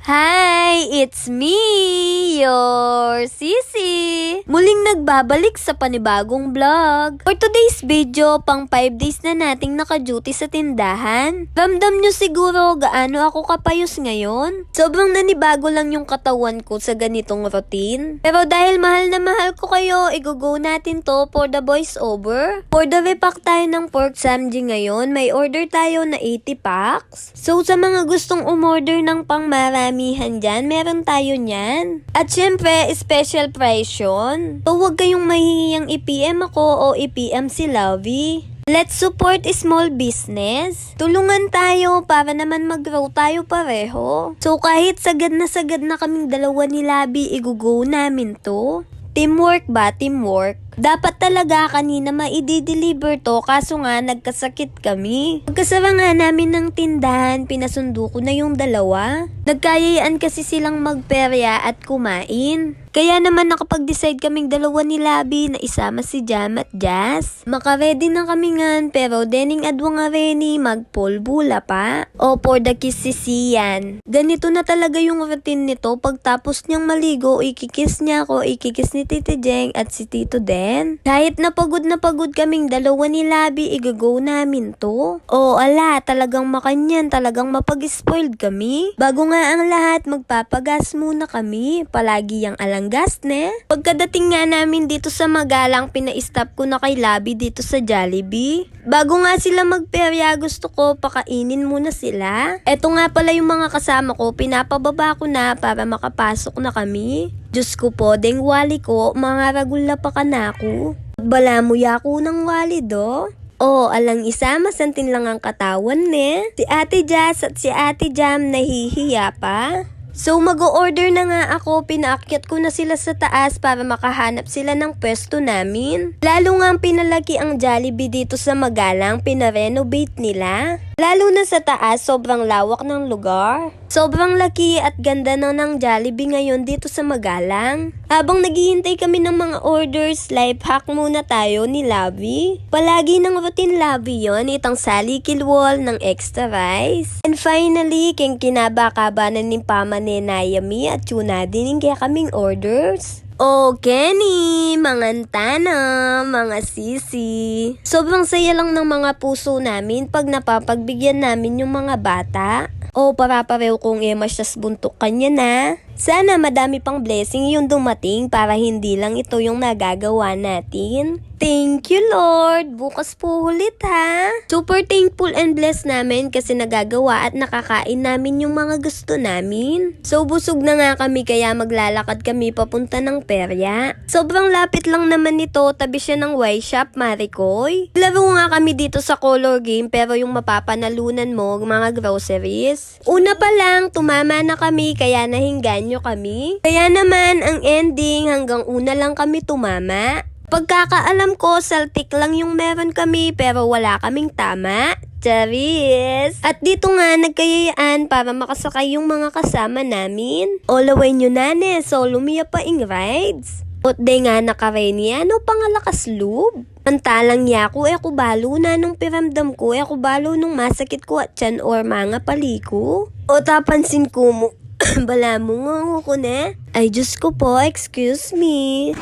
Hi! It's me, your Sisi! Muling nagbabalik sa panibagong vlog. For today's video, pang 5 days na nating naka-duty sa tindahan. Ramdam nyo siguro gaano ako kapayos ngayon. Sobrang nanibago lang yung katawan ko sa ganitong routine. Pero dahil mahal na mahal ko kayo, i-go natin to for the voice over. For the repack tayo ng pork samji ngayon, may order tayo na 80 packs. So sa mga gustong umorder ng pangmarami dyan, meron tayo nyan. At syempre, special price yun. So, huwag kayong mahihiyang i-PM ako o i-PM si Lovey. Let's support small business. Tulungan tayo para naman mag-grow tayo pareho. So, kahit sagad na kaming dalawa ni Lovey, i-go namin to. Teamwork ba? Teamwork. Dapat talaga kanina maidi-deliver to kaso nga nagkasakit kami. Pagkasara nga namin ng tindahan, pinasundo ko na yung dalawa. Nagkayayaan kasi silang magperya at kumain. Kaya naman nakapag-decide kaming dalawa ni Labi na isama si Jam at Jazz. Maka-ready na kami ngan pero dening adwa nga reni magpulbula pa. O for the kiss si Sian. Ganito na talaga yung routine nito. Pagtapos niyang maligo, ikikis niya ako, ikikis ni Titi Jeng at si Tito Den. Kahit na pagod kaming dalawa ni Labi, i-go namin to. O ala, talagang makanyan, talagang mapag-spoiled kami. Bago nga ang lahat, magpapagas muna kami. Palagi yang gas ne. Pagkadating nga namin dito sa Magalang, pina-stop ko na kay Labi dito sa Jollibee. Bago nga sila magperya, gusto ko pakainin muna sila. Eto nga pala yung mga kasama ko, pinapababa ko na para makapasok na kami. Diyos ko po, deng wali ko, mga ragula pa ka na ako. Balamuya ko ng wali do. Oh, alang isa, masantin lang ang katawan ne. Si Ate Jazz at si Ate Jam nahihiya pa. So mag-o-order na nga ako, pinaakyat ko na sila sa taas para makahanap sila ng pwesto namin. Lalo nga pinalaki ang Jollibee dito sa Magalang, pinarenovate nila. Lalo na sa taas, sobrang lawak ng lugar. Sobrang laki at ganda na ng Jollibee ngayon dito sa Magalang. Habang naghihintay kami ng mga orders, life hack muna tayo ni Lovey. Palagi ng routine Lovey yon, itang sali kilwol ng extra rice. And finally, king kinabakabanan ni Pama ni Nayami at tuna din kaya kaming orders. Oh, Kenny, mga tana, mga sisi. Sobrang saya lang ng mga puso namin pag napapagbigyan namin yung mga bata. O para-pareho kong emasyas buntok kanya na. Sana madami pang blessing yung dumating para hindi lang ito yung nagagawa natin. Thank you Lord! Bukas po ulit ha! Super thankful and blessed namin kasi nagagawa at nakakain namin yung mga gusto namin. So busog na nga kami kaya maglalakad kami papunta ng perya. Sobrang lapit lang naman nito, tabi siya ng Y Shop Maricoy. Laro nga kami dito sa color game pero yung mapapanalunan mo mga groceries. Una pa lang, tumama na kami kaya nahinggan nyo kami. Kaya naman ang ending hanggang una lang kami tumama. Pagkakaalam ko, saltik lang yung meron kami pero wala kaming tama. Charis! At dito nga nagkayayaan para makasakay yung mga kasama namin. Olaway nyo na ne, so lumiya pa ing rides. At de nga nakareni, ano pangalakas loob? Pantalang yaku, ako balo na nung piramdam ko, ako balo nung masakit ko at tiyan or mga paliko. O tapansin ko mo, bala mo nga ko na. Ay Diyos ko po, excuse me.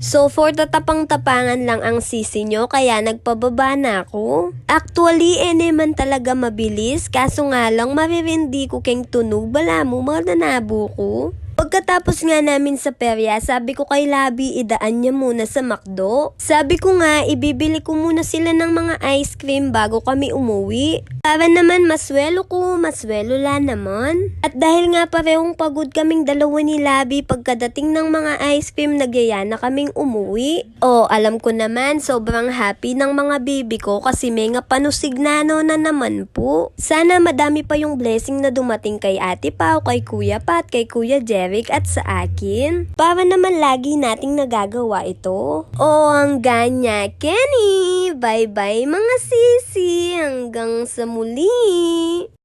So for tatapang-tapangan lang ang sisi nyo kaya nagpababa na ako. Actually, man talaga mabilis kaso nga lang maririndi ko keng tunog bala mo mga nanabo ko. Pagkatapos nga namin sa perya, sabi ko kay Labi idaan niya muna sa McDo. Sabi ko nga ibibili ko muna sila ng mga ice cream bago kami umuwi. Para naman maswelo ko, maswelo la naman. At dahil nga parehong pagod kaming dalawa ni Labi pagkadating ng mga ice cream, nagyaya na kaming umuwi. O alam ko naman sobrang happy ng mga bibi ko kasi may nga panusignano na naman po. Sana madami pa yung blessing na dumating kay Ate Pao, kay Kuya Pat, kay Kuya Jeric at sa akin. Para naman lagi nating nagagawa ito. O hanggang nya Kenny! Bye bye mga sisi! Hanggang sa muli!